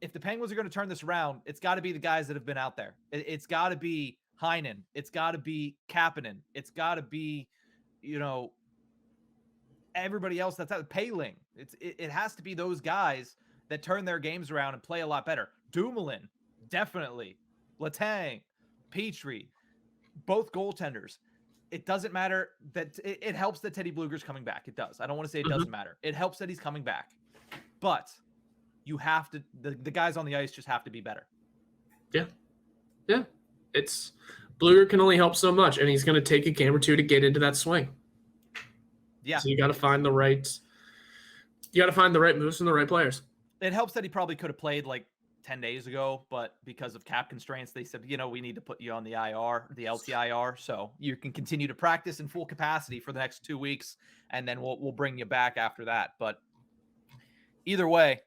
if the Penguins are going to turn this around, it's got to be the guys that have been out there. It's got to be Heinen. It's got to be Kapanen. It's got to be, everybody else that's out. Paling. It has to be those guys that turn their games around and play a lot better. Dumoulin, definitely. Letang, Petrie, both goaltenders. It doesn't matter that it helps that Teddy Bluger's coming back. It does. I don't want to say it doesn't matter. It helps that he's coming back. But you have to, the guys on the ice just have to be better. Yeah. It's Bluger can only help so much, and he's going to take a game or two to get into that swing. Yeah. So you got to find the right moves from the right players. It helps that he probably could have played like 10 days ago, but because of cap constraints, they said, we need to put you on the IR, the LTIR, so you can continue to practice in full capacity for the next 2 weeks, and then we'll bring you back after that. But either way,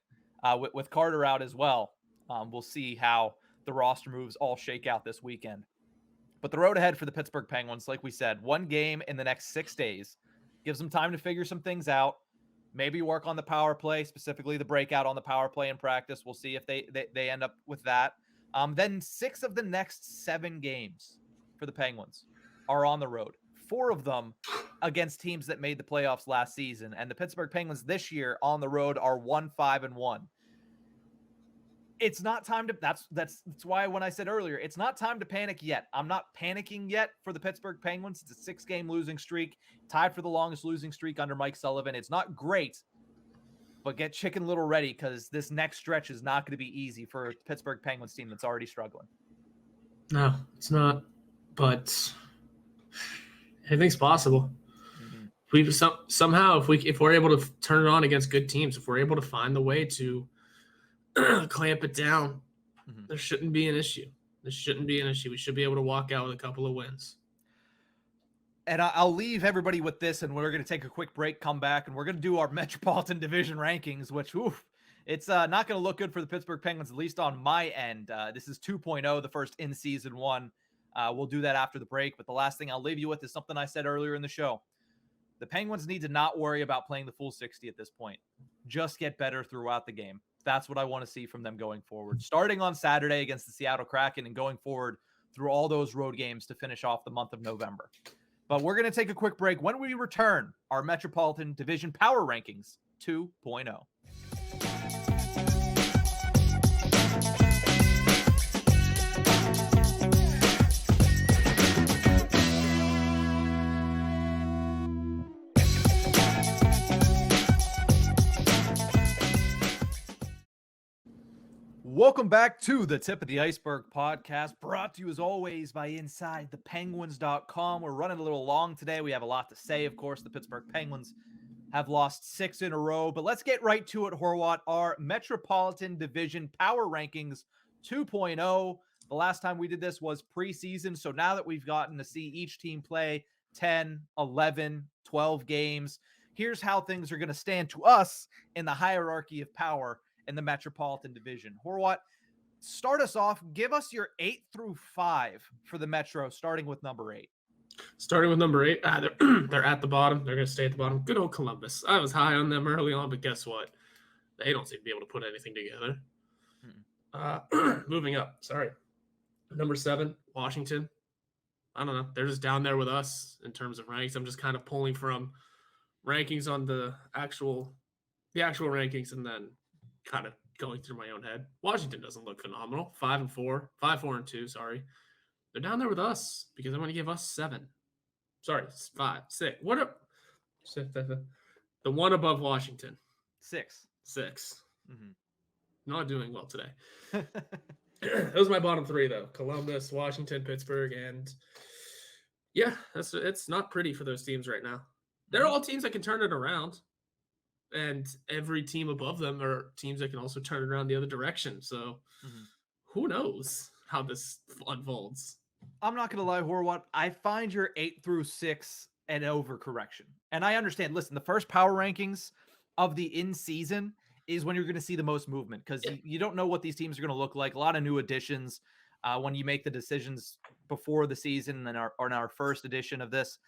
with Carter out as well, we'll see how the roster moves all shake out this weekend. But the road ahead for the Pittsburgh Penguins, like we said, 1 game in the next 6 days. Gives them time to figure some things out. Maybe work on the power play, specifically the breakout on the power play in practice. We'll see if they end up with that. Then 6 of the next 7 games for the Penguins are on the road. 4 of them against teams that made the playoffs last season. And the Pittsburgh Penguins this year on the road are 1-5-1. It's not time to that's why when I said earlier, it's not time to panic yet. I'm not panicking yet for the Pittsburgh Penguins. It's a 6-game losing streak, tied for the longest losing streak under Mike Sullivan. It's not great, but get Chicken Little ready because this next stretch is not going to be easy for a Pittsburgh Penguins team that's already struggling. No, it's not. But anything's possible. We somehow if we're able to turn it on against good teams, if we're able to find the way to clamp it down, there shouldn't be an issue. We should be able to walk out with a couple of wins. And I'll leave everybody with this, and we're going to take a quick break, come back, and we're going to do our Metropolitan Division rankings, which, it's not going to look good for the Pittsburgh Penguins, at least on my end. This is 2.0, the first in season 1. We'll do that after the break, but the last thing I'll leave you with is something I said earlier in the show. The Penguins need to not worry about playing the full 60 at this point. Just get better throughout the game. That's what I want to see from them going forward. Starting on Saturday against the Seattle Kraken and going forward through all those road games to finish off the month of November. But we're going to take a quick break. When we return, our Metropolitan Division Power Rankings 2.0. Welcome back to the Tip of the Ice-Burgh podcast, brought to you as always by InsideThePenguins.com. We're running a little long today. We have a lot to say. Of course, the Pittsburgh Penguins have lost 6 in a row, but let's get right to it, Horwat. Our Metropolitan Division Power Rankings 2.0. The last time we did this was preseason, so now that we've gotten to see each team play 10, 11, 12 games, here's how things are going to stand to us in the hierarchy of power in the Metropolitan Division. Horwat, start us off. Give us your 8 through 5 for the Metro, starting with number 8. Starting with number 8, they're at the bottom. They're going to stay at the bottom. Good old Columbus. I was high on them early on, but guess what? They don't seem to be able to put anything together. Moving up. Sorry. Number 7, Washington. I don't know. They're just down there with us in terms of ranks. I'm just kind of pulling from rankings on the actual rankings and then kind of going through my own head. Washington doesn't look phenomenal. 5-4, 5-4-2. Sorry, they're down there with us because I'm going to give us 7. Sorry, 5, 6. What up? The one above Washington. 6. 6. Mhm. Not doing well today. Those are my bottom 3, though. Columbus, Washington, Pittsburgh, and yeah, it's not pretty for those teams right now. They're Mhm. all teams that can turn it around, and every team above them are teams that can also turn it around the other direction. So Mhm. who knows how this unfolds? I'm not gonna lie, Horwat. I find your 8 through 6 an overcorrection, and I understand. Listen, the first power rankings of the in season is when you're going to see the most movement because Yeah, you don't know what these teams are going to look like. A lot of new additions when you make the decisions before the season and in our first edition of this.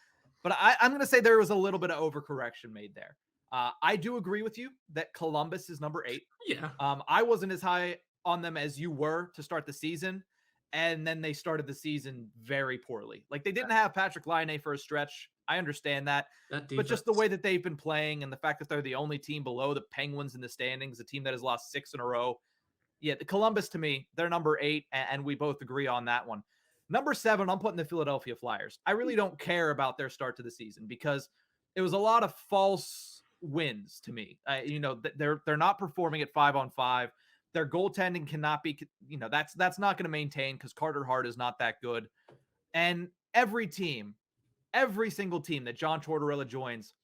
But I'm going to say there was a little bit of overcorrection made there. I do agree with you that Columbus is number 8. yeah, I wasn't as high on them as you were to start the season, and then they started the season very poorly. Like they didn't have Patrick Laine for a stretch. I understand that, that but just the way defense. that they've been playing and the fact that they're the only team below the Penguins in the standings, a team that has lost 6 in a row. Yeah, the Columbus to me, they're number 8, and we both agree on that one. Number 7, I'm putting the Philadelphia Flyers. I really don't care about their start to the season because it was a lot of false wins to me. They're not performing at 5-on-5. Their goaltending cannot be, that's not going to maintain because Carter Hart is not that good. And every single team that John Tortorella joins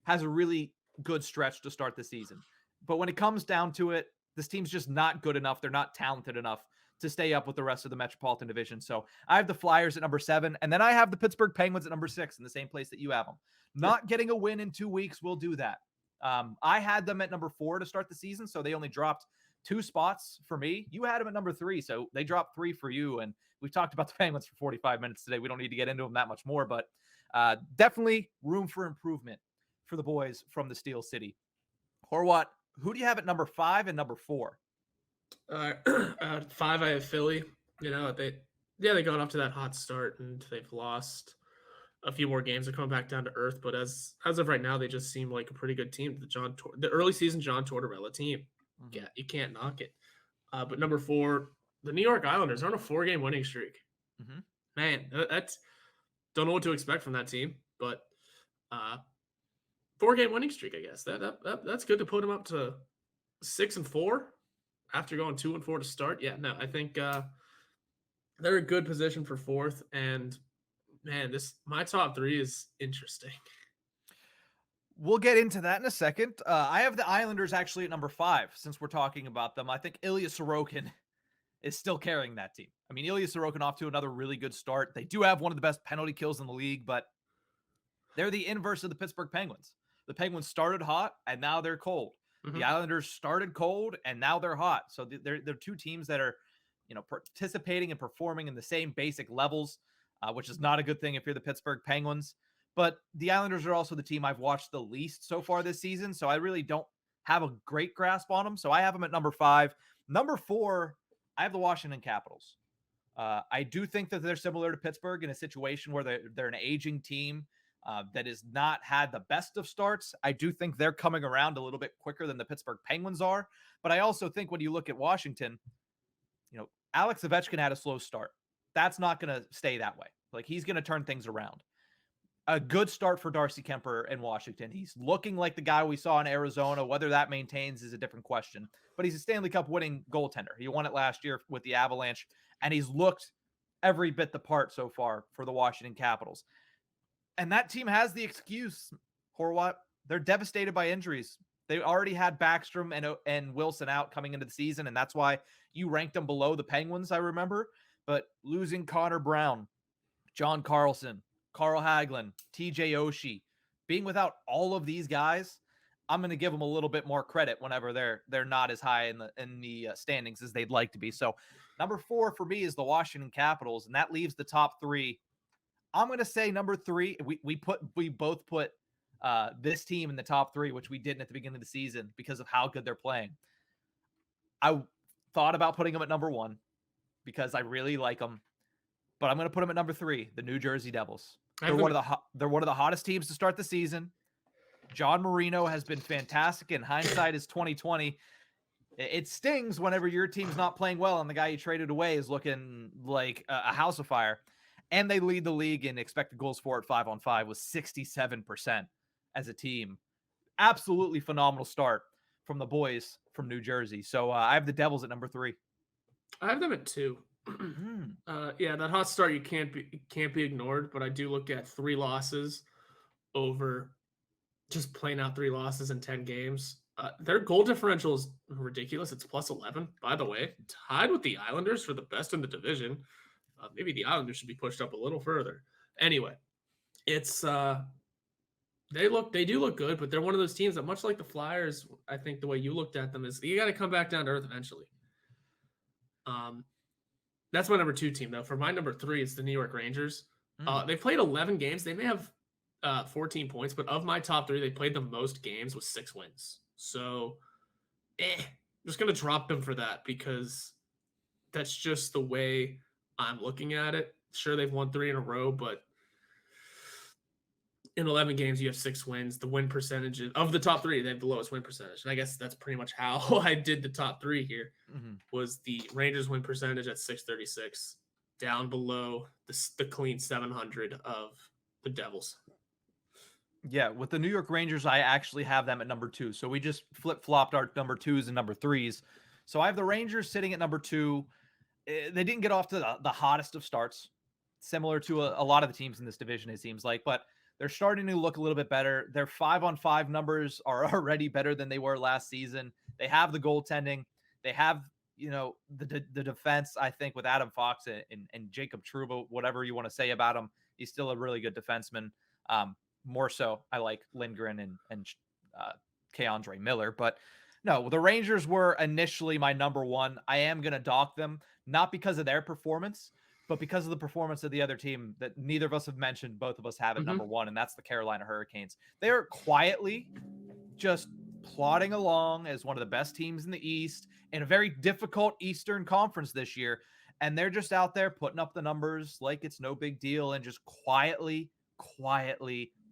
has a really good stretch to start the season. But when it comes down to it, this team's just not good enough. They're not talented enough to stay up with the rest of the Metropolitan Division. So I have the Flyers at number 7, and then I have the Pittsburgh Penguins at number 6 in the same place that you have them. Yeah, Not getting a win in 2 weeks will do that. I had them at number 4 to start the season, so they only dropped 2 spots for me. You had them at number 3, so they dropped 3 for you. And we've talked about the Penguins for 45 minutes today. We don't need to get into them that much more, but definitely room for improvement for the boys from the Steel City. Horwat, who do you have at number 5 and number 4? 5, I have Philly. You know, they got off to that hot start and they've lost a few more games. They're coming back down to earth, but as of right now, they just seem like a pretty good team. The early season John Tortorella team. Mm-hmm. Yeah, you can't knock it. But number 4, the New York Islanders are on a 4-game winning streak. Mm-hmm. Man, that's don't know what to expect from that team, but 4-game winning streak, I guess. That's good to put them up to 6-4 after going 2-4 to start. Yeah, no, I think they're a good position for 4th. And man, my top 3 is interesting. We'll get into that in a second. I have the Islanders actually at number 5 since we're talking about them. I think Ilya Sorokin is still carrying that team. I mean, Ilya Sorokin off to another really good start. They do have one of the best penalty kills in the league, but they're the inverse of the Pittsburgh Penguins. The Penguins started hot and now they're cold. The Mhm. Islanders started cold and now they're hot. So they're two teams that are, participating and performing in the same basic levels, which is not a good thing if you're the Pittsburgh Penguins. But the Islanders are also the team I've watched the least so far this season, so I really don't have a great grasp on them. So I have them at number 5. Number 4, I have the Washington Capitals. I do think that they're similar to Pittsburgh in a situation where they're an aging team that has not had the best of starts. I do think they're coming around a little bit quicker than the Pittsburgh Penguins are. But I also think when you look at Washington, Alex Ovechkin had a slow start. That's not going to stay that way. Like he's going to turn things around. A good start for Darcy Kemper in Washington. He's looking like the guy we saw in Arizona. Whether that maintains is a different question. But he's a Stanley Cup winning goaltender. He won it last year with the Avalanche, and he's looked every bit the part so far for the Washington Capitals. And that team has the excuse, Horwat. They're devastated by injuries. They already had Backstrom and Wilson out coming into the season, and that's why you ranked them below the Penguins, I remember. But losing Connor Brown, John Carlson, Carl Hagelin, TJ Oshie, being without all of these guys, I'm going to give them a little bit more credit whenever they're not as high in the standings as they'd like to be. So number 4 for me is the Washington Capitals, and that leaves the top 3. I'm going to say number 3. We both put this team in the top 3, which we didn't at the beginning of the season because of how good they're playing. I thought about putting them at number 1 because I really like them, but I'm going to put them at number 3, the New Jersey Devils. They're one of the hottest teams to start the season. John Marino has been fantastic, and hindsight is 2020. It stings whenever your team's not playing well and the guy you traded away is looking like a house of fire. And they lead the league in expected goals for at 5-on-5 with 67% as a team. Absolutely phenomenal start from the boys from New Jersey. So I have the Devils at number 3. I have them at 2. Yeah, that hot start you can't be ignored. But I do look at 3 losses over just playing out 3 losses in 10 games. Their goal differential is ridiculous. It's plus 11, by the way, tied with the Islanders for the best in the division. Maybe the Islanders should be pushed up a little further. Anyway, it's they do look good, but they're one of those teams that, much like the Flyers, I think the way you looked at them is you got to come back down to earth eventually. That's my number 2 team, though. For my number 3, it's the New York Rangers. They've played 11 games. They may have 14 points, but of my top 3, they played the most games with 6 wins. So, I'm just going to drop them for that because that's just the way I'm looking at it. Sure, they've won 3 in a row, but in 11 games, you have 6 wins. The win percentage of the top 3, they have the lowest win percentage. And I guess that's pretty much how I did the top 3 here. Was the Rangers win percentage at 636, down below the clean 700 of the Devils. Yeah, with the New York Rangers, I actually have them at number 2. So we just flip-flopped our number 2s and number 3s. So I have the Rangers sitting at number 2. They didn't get off to the hottest of starts, similar to a lot of the teams in this division, it seems like. But they're starting to look a little bit better. Their 5-on-5 numbers are already better than they were last season. They have the goaltending. They have, the defense, I think, with Adam Fox and Jacob Trouba, whatever you want to say about him. He's still a really good defenseman. More so, I like Lindgren and Keandre Miller. But no, the Rangers were initially my number 1. I am going to dock them, not because of their performance, but because of the performance of the other team that neither of us have mentioned. Both of us have at number 1, and that's the Carolina Hurricanes. They are quietly just plodding along as one of the best teams in the East in a very difficult Eastern Conference this year. And they're just out there putting up the numbers like it's no big deal and just quietly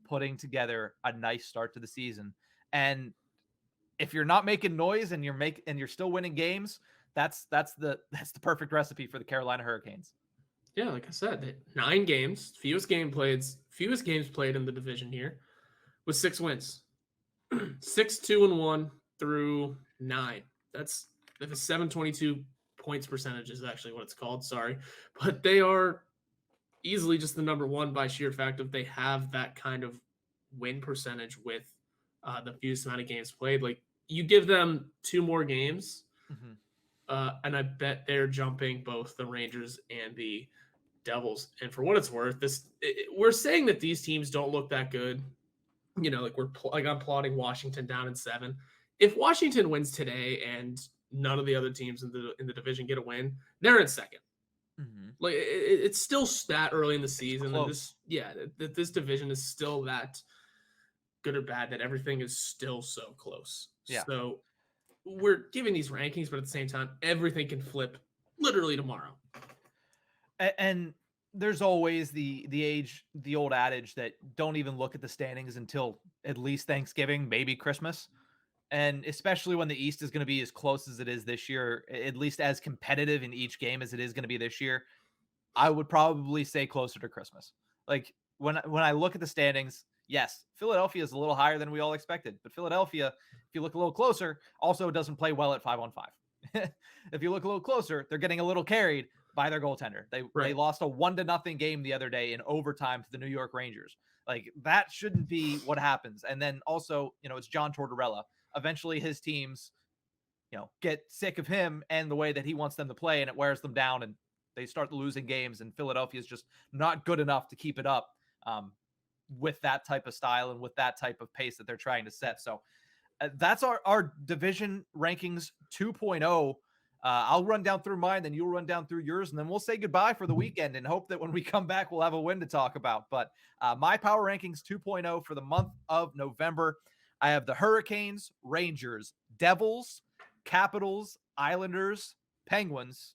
putting together a nice start to the season. And if you're not making noise and you're still winning games, that's the perfect recipe for the Carolina Hurricanes. Yeah, like I said, 9 games, fewest games played in the division here, with 6 wins. 6-2-1 through 9. That's a 722 points percentage is actually what it's called. Sorry, but they are easily just the number 1 by sheer fact of they have that kind of win percentage with the fewest amount of games played. Like, you give them 2 more games, and I bet they're jumping both the Rangers and the Devils. And for what it's worth, we're saying that these teams don't look that good. I'm plotting Washington down in 7. If Washington wins today and none of the other teams in the division get a win, they're in 2nd. Like, it's still that early in the season, and this division is still that good or bad that everything is still so close. Yeah. So we're giving these rankings, but at the same time, everything can flip literally tomorrow. And there's always the old adage that don't even look at the standings until at least Thanksgiving, maybe Christmas. And especially when the East is going to be as close as it is this year, at least as competitive in each game as it is going to be this year, I would probably say closer to Christmas. Like, when I look at the standings, yes, Philadelphia is a little higher than we all expected. But Philadelphia, if you look a little closer, also doesn't play well at 5-on-5. If you look a little closer, they're getting a little carried by their goaltender. They lost a 1-0 game the other day in overtime to the New York Rangers. Like, that shouldn't be what happens. And then also, it's John Tortorella. Eventually his teams, get sick of him and the way that he wants them to play, and it wears them down and they start losing games, and Philadelphia is just not good enough to keep it up with that type of style and with that type of pace that they're trying to set. So that's our division rankings 2.0. I'll run down through mine, then you'll run down through yours, and then we'll say goodbye for the weekend and hope that when we come back, we'll have a win to talk about. But my power rankings 2.0 for the month of November. I have the Hurricanes, Rangers, Devils, Capitals, Islanders, Penguins,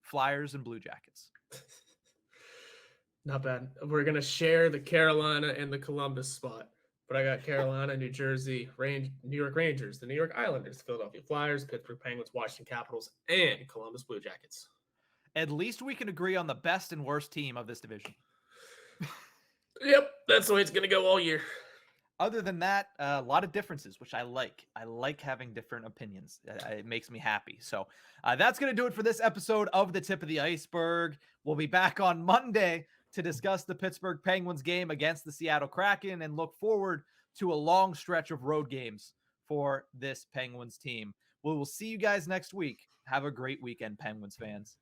Flyers, and Blue Jackets. Not bad. We're going to share the Carolina and the Columbus spot. But I got Carolina, New Jersey, New York Rangers, the New York Islanders, the Philadelphia Flyers, Pittsburgh Penguins, Washington Capitals, and Columbus Blue Jackets. At least we can agree on the best and worst team of this division. Yep, that's the way it's going to go all year. Other than that, a lot of differences, which I like. I like having different opinions. It makes me happy. So that's going to do it for this episode of The Tip of the Ice-Burgh. We'll be back on Monday to discuss the Pittsburgh Penguins game against the Seattle Kraken and look forward to a long stretch of road games for this Penguins team. We will see you guys next week. Have a great weekend, Penguins fans.